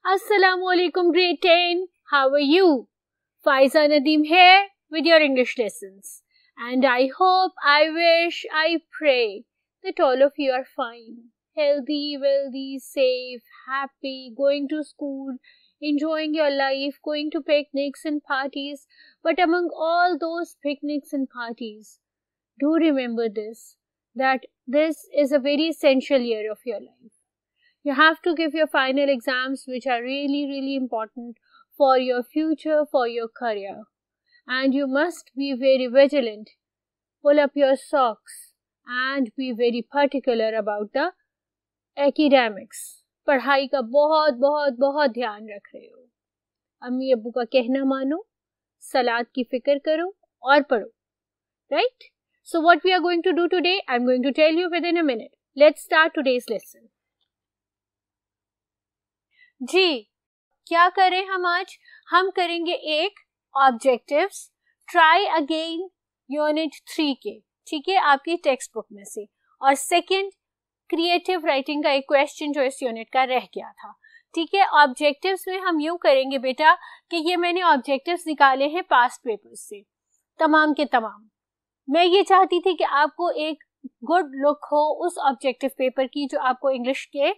Assalamualaikum grade 10. How are you? Faiza Nadeem here with your English lessons. And I hope, I wish, I pray that all of you are fine, healthy, wealthy, safe, happy, going to school, enjoying your life, going to picnics and parties. But among all those picnics and parties, do remember this, that this is a very essential year of your life. You have to give your final exams, which are really, really important for your future, for your career. And you must be very vigilant. Pull up your socks and be very particular about the academics. पढ़ाई का बहुत बहुत बहुत ध्यान रख रहे हो. अम्मी अब्बू का कहना मानो, सलाद की फिक्र करो और पढ़ो. Right? So what we are going to do today, I'm going to tell you within a minute. Let's start today's lesson. जी, क्या करें हम आज? हम करेंगे एक ऑब्जेक्टिव्स ट्राई अगेन यूनिट 3 के, ठीक है, आपकी टेक्स्ट बुक में से, और सेकंड क्रिएटिव राइटिंग का एक क्वेश्चन जो इस यूनिट का रह गया था. ठीक है, ऑब्जेक्टिव्स में हम यूं करेंगे बेटा कि ये मैंने ऑब्जेक्टिव्स निकाले हैं पास्ट पेपर्स से, तमाम के तमाम. मैं ये चाहती थी कि आपको एक गुड लुक हो उस ऑब्जेक्टिव पेपर की जो आपको इंग्लिश के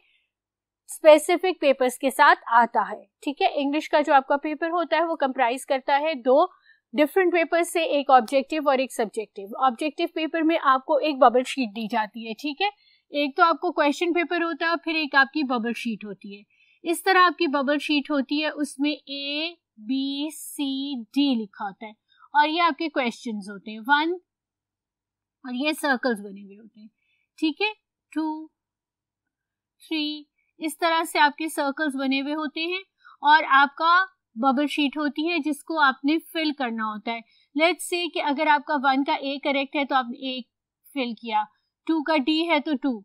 स्पेसिफिक पेपर्स के साथ आता है. ठीक है, इंग्लिश का जो आपका पेपर होता है वो कंप्राइज करता है 2 डिफरेंट पेपर्स से, एक ऑब्जेक्टिव और एक सब्जेक्टिव. ऑब्जेक्टिव पेपर में आपको एक बबल शीट दी जाती है. ठीक है, एक तो आपको क्वेश्चन पेपर होता है, फिर एक आपकी बबल शीट होती है. इस तरह आपकी बबल शीट होती है, उसमें A, B, C, D लिखा होता है और ये आपके क्वेश्चंस होते हैं 1 और ये सर्कल्स बने हुए होते हैं. ठीक है, 2, 3, इस तरह से आपके सर्कल्स बने हुए होते हैं और आपका बबल शीट होती है जिसको आपने फिल करना होता है. लेट्स से कि अगर आपका 1 का A करेक्ट है तो आपने A फिल किया, 2 का D है तो 2,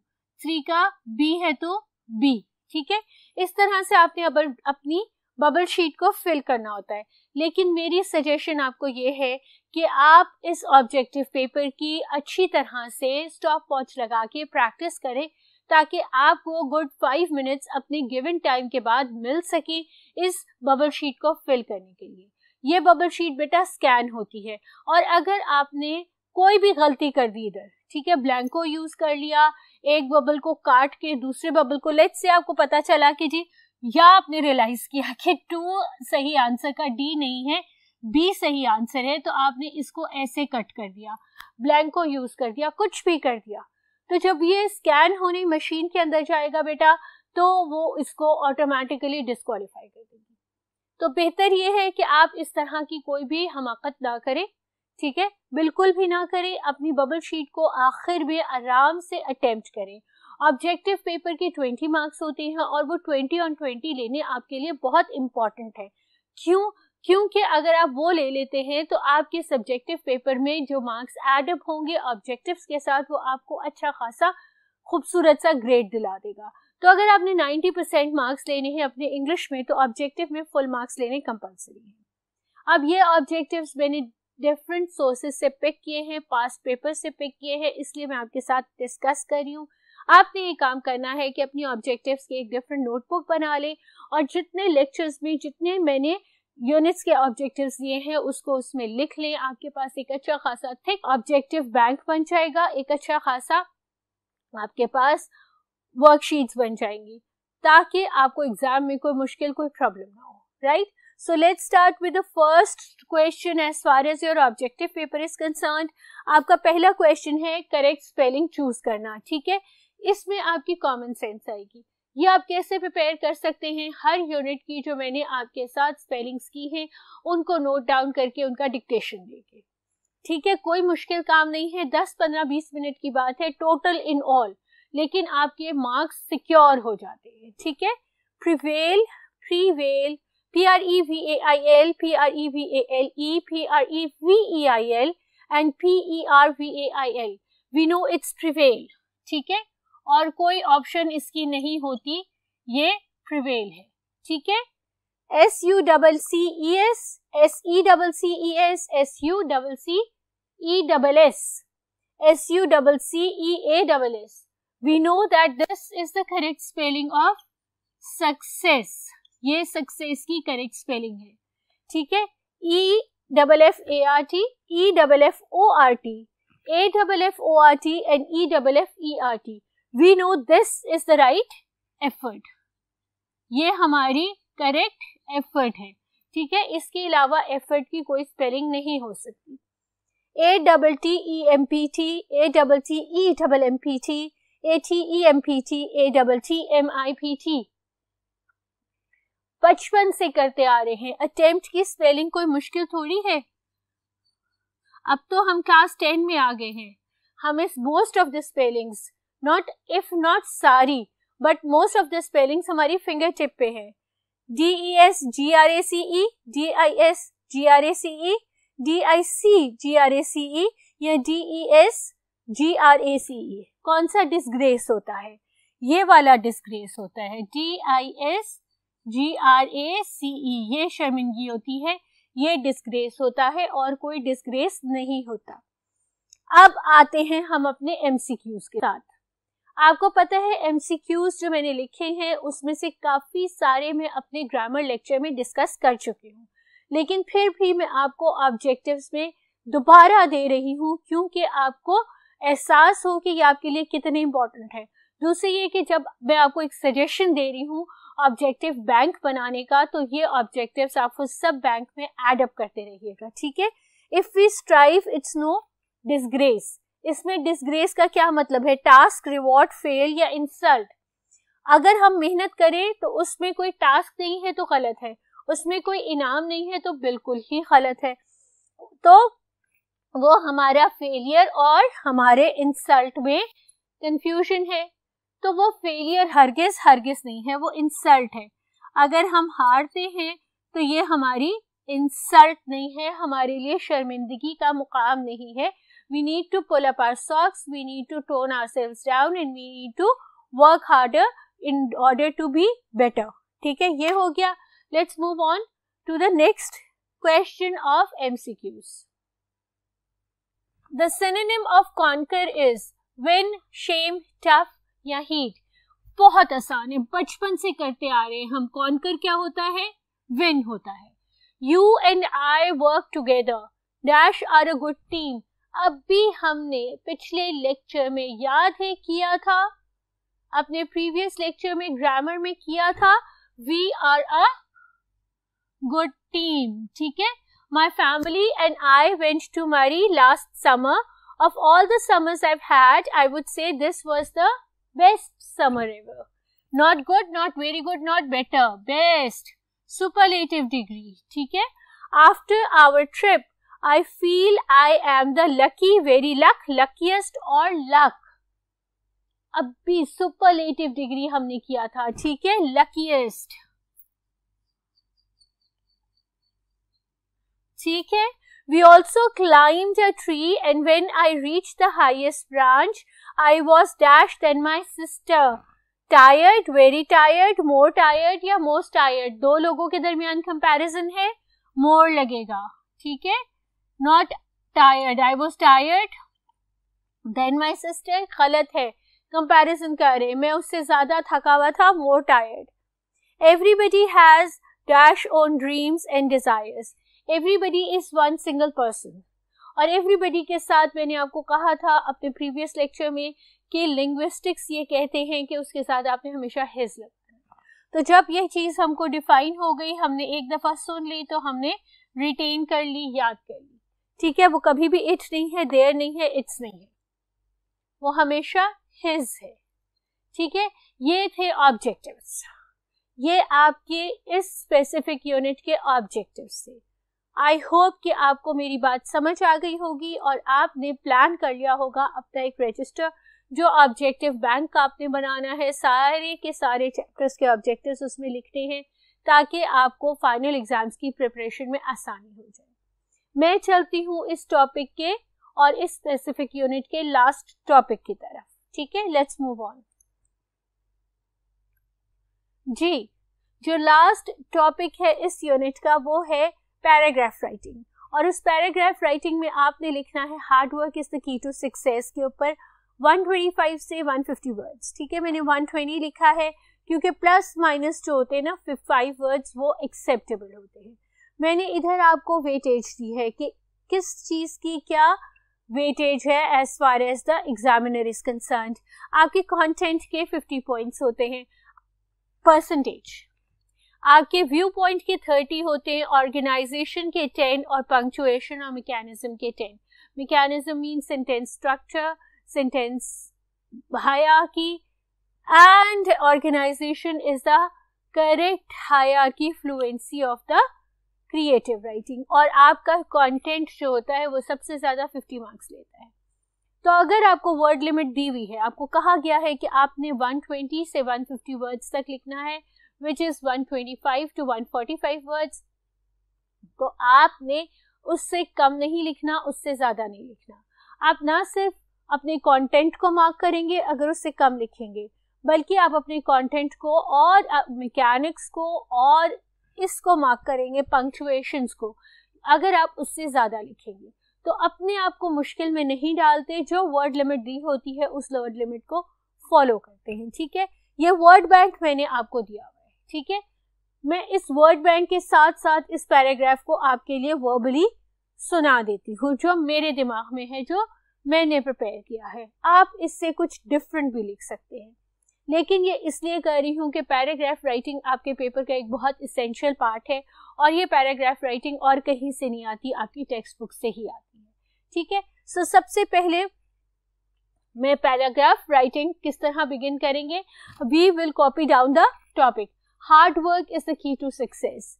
3 का B है तो B. ठीक है, इस तरह से आपने अपनी बबल शीट को फिल करना होता है. लेकिन मेरी सजेशन आपको ये है कि आप इस ऑब्जेक्टिव पेपर की अच्छी तरह से स्टॉप वॉच लगा के प्रैक्टिस करें ताकि आपको गुड 5 मिनट्स अपने गिवन टाइम के बाद मिल सके इस बबल शीट को फिल करने के लिए. ये बबल शीट बेटा स्कैन होती है और अगर आपने कोई भी गलती कर दी इधर, ठीक है, ब्लैंको यूज कर लिया, एक बबल को काट के दूसरे बबल को, लेट्स से आपको पता चला कि जी, या आपने रियलाइज किया कि 2 सही आंसर का, D नहीं है, B सही आंसर है, तो आपने इसको ऐसे कट कर दिया, ब्लैंको यूज कर दिया, कुछ भी कर दिया, तो जब ये स्कैन होने मशीन के अंदर जाएगा बेटा तो वो इसको ऑटोमेटिकली डिस्क्वालीफाई कर देगी. तो बेहतर ये है कि आप इस तरह की कोई भी हमाकत ना करें. ठीक है, बिल्कुल भी ना करें. अपनी बबल शीट को आखिर में आराम से अटेम्प्ट करें. ऑब्जेक्टिव पेपर के 20 मार्क्स होते हैं और वो 20 on 20 लेने आपके लिए बहुत इंपॉर्टेंट है. क्योंकि अगर आप वो ले लेते हैं तो आपके सब्जेक्टिव पेपर में जो मार्क्स एड अप होंगे ऑब्जेक्टिव्स के साथ वो आपको अच्छा खासा खूबसूरत सा ग्रेड दिला देगा. तो अगर आपने 90% मार्क्स लेने हैं अपने इंग्लिश में तो ऑब्जेक्टिव में फुल मार्क्स लेने कंपलसरी है. अब ये ऑब्जेक्टिव्स मैंने डिफरेंट सोर्सेज से पिक किए हैं, पास्ट पेपर से पिक किए हैं, इसलिए मैं आपके साथ डिस्कस कर रही हूँ. आपने ये काम करना है कि अपनी ऑब्जेक्टिव्स की एक डिफरेंट नोटबुक बना लें और जितने लेक्चर्स में जितने मैंने यूनिट्स के ऑब्जेक्टिव्स दिए हैं उसको उसमें लिख लें. आपके पास एक अच्छा खासा थिक ऑब्जेक्टिव बैंक बन जाएगा, एक अच्छा खासा आपके पास वर्कशीट्स बन जाएंगी ताकि आपको एग्जाम में कोई मुश्किल, कोई प्रॉब्लम ना हो. Right, so let's start with the first question as far as your objective paper is concerned. आपका पहला क्वेश्चन है करेक्ट स्पेलिंग चूज करना. ठीक है, इसमें आपकी कॉमन सेंस आएगी. ये आप कैसे प्रिपेयर कर सकते हैं, हर यूनिट की जो मैंने आपके साथ स्पेलिंग्स की हैं उनको नोट डाउन करके उनका डिक्टेशन देके. ठीक है, कोई मुश्किल काम नहीं है, 10, 15, 20 मिनट की बात है टोटल इन ऑल, लेकिन आपके मार्क्स सिक्योर हो जाते हैं. ठीक है, prevail, prevail, PREVAIL, PREVALE, PREVEIL and PERVAIL. We know it's prevail. ठीक है, और कोई ऑप्शन इसकी नहीं होती, ये प्रिवेल है. ठीक है, SUCCES, SECCES, SUCCESS. SUCCEASS. We know that this is the correct spelling of success. ये success की correct spelling है, ठीक है. EFFART, EFFORT, AFFORT and EFFERT. We know this is the right effort. ये हमारी correct effort है, ठीक है. इसके अलावा effort की कोई spelling नहीं हो सकती. ATTEMPT, ATTEMPT, ATEMPT, ATTMIPT. बचपन से करते आ रहे हैं. अटेम्प्ट की स्पेलिंग कोई मुश्किल थोड़ी है. अब तो हम क्लास 10 में आ गए हैं. हम इस most of the spellings, not if not सारी, but most of the spellings हमारी फिंगर टिप पे है. DESGRACE, DISGRACE, DICGRACE या DESGRACE. कौन सा डिसग्रेस होता है? ये वाला डिसग्रेस होता है. DISGRACE, ये शर्मिंदगी होती है, ये डिसग्रेस होता है और कोई डिसग्रेस नहीं होता. अब आते हैं हम अपने MCQs के साथ. आपको पता है MCQs जो मैंने लिखे हैं उसमें से काफी सारे मैं अपने ग्रामर लेक्चर में डिस्कस कर चुकी हूँ, लेकिन फिर भी मैं आपको ऑब्जेक्टिव्स में दोबारा दे रही हूँ क्योंकि आपको एहसास हो कि ये आपके लिए कितने इम्पोर्टेंट है. दूसरी ये कि जब मैं आपको एक सजेशन दे रही हूँ ऑब्जेक्टिव बैंक बनाने का, तो ये ऑब्जेक्टिव्स आप सब बैंक में एड अप करते रहिएगा, ठीक है. If we strive it's no disgrace. इसमें डिसग्रेस का क्या मतलब है? टास्क, रिवॉर्ड, फेल या इंसल्ट. अगर हम मेहनत करें तो उसमें कोई टास्क नहीं है तो गलत है, उसमें कोई इनाम नहीं है तो बिल्कुल ही गलत है. तो वो हमारा फेलियर और हमारे इंसल्ट में कंफ्यूजन है. तो वो फेलियर हरगिज नहीं है, वो इंसल्ट है. अगर हम हारते हैं तो ये हमारी इंसल्ट नहीं है, हमारे लिए शर्मिंदगी का मुकाम नहीं है. We need to pull up our socks, we need to tone ourselves down and we need to work harder in order to be better. ठीक है, ये हो गया. Let's move on to the next question of MCQs. The synonym of conquer is win, shame, tough या heat. बहुत आसान है, बचपन से करते आ रहे हैं हम. conquer क्या होता है? win होता है. You and I work together. Dash are a good team. अभी हमने पिछले लेक्चर में याद है किया था, अपने प्रीवियस लेक्चर में ग्रामर में किया था. We are a good team, ठीक है. My family and I went to Murray last summer. Of all the summers I've had, I would say this was the best summer ever. Not good, not very good, not better, best. Superlative degree, ठीक है. After our trip, I feel I am the lucky, very luckiest or luck. अभी superlative degree हमने किया था, ठीक है. luckiest, ठीक है. We also climbed a tree and when I reached the highest branch, I was dashed than my sister. Tired, very tired, more tired या most tired. दो लोगों के दरमियान comparison है, more लगेगा, ठीक है. Not tired, I was tired then my sister. गलत है, कंपैरिजन कर रहे, मैं उससे ज्यादा थका हुआ था, more tired. Everybody has dash on dreams and desires. Everybody is one single person. और everybody के साथ मैंने आपको कहा था अपने प्रीवियस लेक्चर में कि लिंग्विस्टिक्स ये कहते हैं कि उसके साथ आपने हमेशा हिज लगाना. तो जब ये चीज हमको डिफाइन हो गई, हमने एक दफा सुन ली तो हमने रिटेन कर ली, याद कर ली, ठीक है. वो कभी भी इट नहीं है, देयर नहीं है, इट्स नहीं है, वो हमेशा हिज है, ठीक है. ये थे ऑब्जेक्टिव्स. ये आपके इस स्पेसिफिक यूनिट के ऑब्जेक्टिव्स थे. आई होप कि आपको मेरी बात समझ आ गई होगी और आपने प्लान कर लिया होगा अपना एक रजिस्टर जो ऑब्जेक्टिव बैंक का आपने बनाना है. सारे के सारे चैप्टर्स के ऑब्जेक्टिव्स उसमें लिखने हैं ताकि आपको फाइनल एग्जाम्स की प्रिपरेशन में आसानी हो जाए. मैं चलती हूँ इस टॉपिक के और इस स्पेसिफिक यूनिट के लास्ट टॉपिक की तरफ, ठीक है. Let's move on. जी, जो लास्ट टॉपिक है इस यूनिट का वो है पैराग्राफ राइटिंग. और उस पैराग्राफ राइटिंग में आपने लिखना है hard work is the key to success के ऊपर 125 से 150 वर्ड्स। ठीक है, मैंने 120 लिखा है क्योंकि प्लस माइनस जो होते हैं ना 5 वर्ड्स वो एक्सेप्टेबल होते हैं। मैंने इधर आपको वेटेज दी है कि किस चीज की क्या वेटेज है as far as the examiner is concerned. आपके कंटेंट के 50 पॉइंट्स होते हैं परसेंटेज, आपके व्यू पॉइंट के 30 होते हैं, ऑर्गेनाइजेशन के 10 और पंक्चुएशन और मैकेनिज्म के 10। Mechanism mean sentence structure, sentence hierarchy and organisation is the correct hierarchy fluency of the creative writing. और आपका कंटेंट जो होता है वो सबसे ज्यादा 50 मार्क्स लेता है। तो अगर आपको वर्ड लिमिट दी हुई है, आपको कहा गया है कि आपने 120 से 150 वर्ड्स तक लिखना है which is 125 to 145 वर्ड्स, तो आपने उससे कम नहीं लिखना, उससे ज्यादा नहीं लिखना। आप ना सिर्फ अपने कंटेंट को मार्क करेंगे अगर उससे कम लिखेंगे, बल्कि आप अपने कंटेंट को और मैकेनिक्स को और इसको मार्क करेंगे, पंक्चुएशंस को, अगर आप उससे ज्यादा लिखेंगे। तो अपने आप को मुश्किल में नहीं डालते, जो वर्ड लिमिट दी होती है उस वर्ड लिमिट को फॉलो करते हैं। ठीक है, ये वर्ड बैंक मैंने आपको दिया हुआ है। ठीक है, मैं इस वर्ड बैंक के साथ साथ इस पैराग्राफ को आपके लिए वर्बली सुना देती हूँ, जो मेरे दिमाग में है, जो मैंने प्रिपेयर किया है। आप इससे कुछ डिफरेंट भी लिख सकते हैं, लेकिन ये इसलिए कर रही हूँ कि पैराग्राफ राइटिंग आपके पेपर का एक बहुत इसेंशियल पार्ट है और ये पैराग्राफ राइटिंग और कहीं से नहीं आती, आपकी टेक्स्ट बुक से ही आती है। ठीक है, सो सबसे पहले मैं पैराग्राफ राइटिंग किस तरह बिगिन करेंगे, we will copy down the topic. Hard work is the key to success.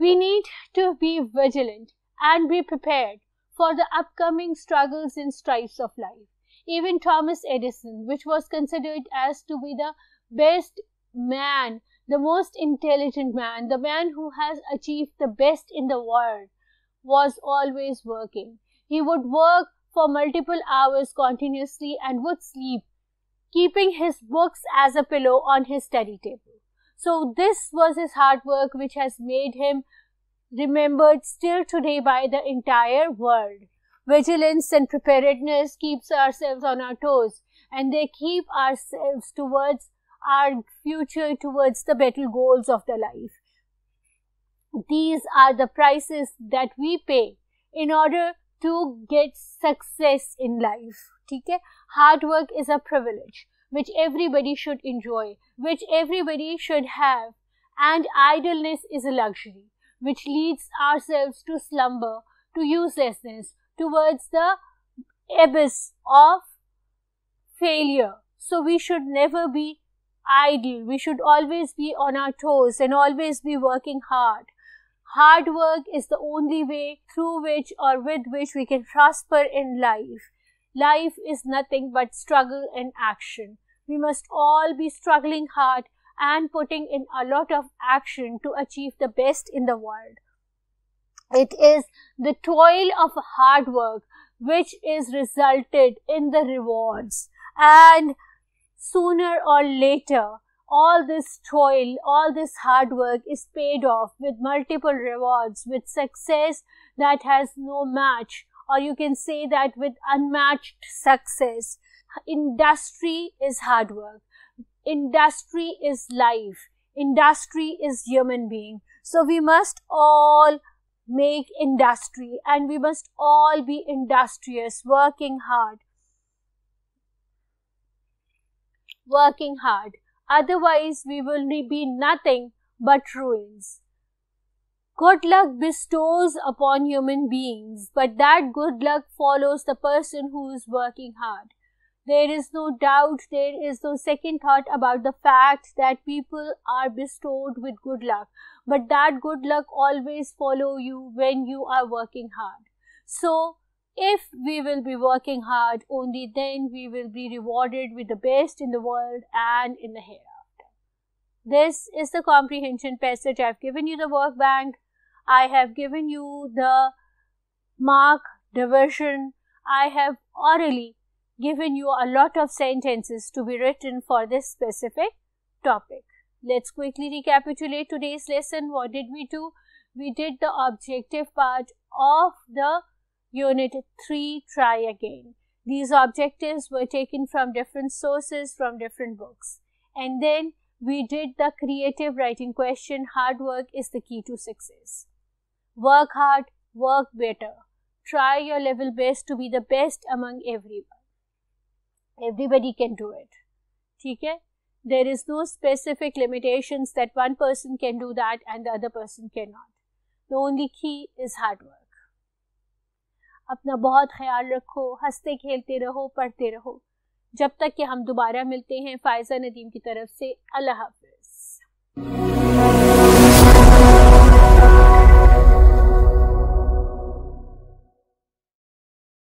We need to be vigilant and be prepared for the upcoming struggles and strifes of life. Even Thomas Edison, which was considered as to be the best man, the most intelligent man, the man who has achieved the best in the world, was always working. He would work for multiple hours continuously and would sleep, keeping his books as a pillow on his study table. So this was his hard work which has made him remembered still today by the entire world. Vigilance and preparedness keeps ourselves on our toes, and they keep ourselves towards our future, towards the better goals of the life. These are the prices that we pay in order to get success in life. ठीक है, hard work is a privilege which everybody should enjoy, which everybody should have, and idleness is a luxury which leads ourselves to slumber, to uselessness, towards the abyss of failure. So we should never be idle. We should always be on our toes and always be working hard. Hard work is the only way through which or with which we can prosper in life. Life is nothing but struggle and action. We must all be struggling hard and putting in a lot of action to achieve the best in the world. It is the toil of hard work which is resulted in the rewards, and sooner or later all this toil, all this hard work is paid off with multiple rewards, with success that has no match, or you can say that with unmatched success. Industry is hard work. Industry is life. Industry is human being. So we must all make industry, and we must all be industrious, working hard. Working hard. Otherwise, we will be nothing but ruins. Good luck bestows upon human beings, but that good luck follows the person who is working hard. There is no doubt, there is no second thought about the fact that people are bestowed with good luck, but that good luck always follow you when you are working hard. So, if we will be working hard, only then we will be rewarded with the best in the world and in the hereafter. This is the comprehension passage. I have given you the work bank. I have given you the mark division. I have orally given you a lot of sentences to be written for this specific topic. Let's quickly recapitulate today's lesson. What did we do? We did the objective part of the Unit 3 Try Again. These objectives were taken from different sources, from different books. And then we did the creative writing question, hard work is the key to success. Work hard, work better. Try your level best to be the best among everyone. Everybody can do it. ठीक है? There is no specific limitations that one person can do that and the other person cannot. The only key is hard work. अपना बहुत ख्याल रखो, हंसते खेलते रहो, पढ़ते रहो. जब तक कि हम दोबारा मिलते हैं फायजा नदीम की तरफ से, अल्लाह हाफ़िज़.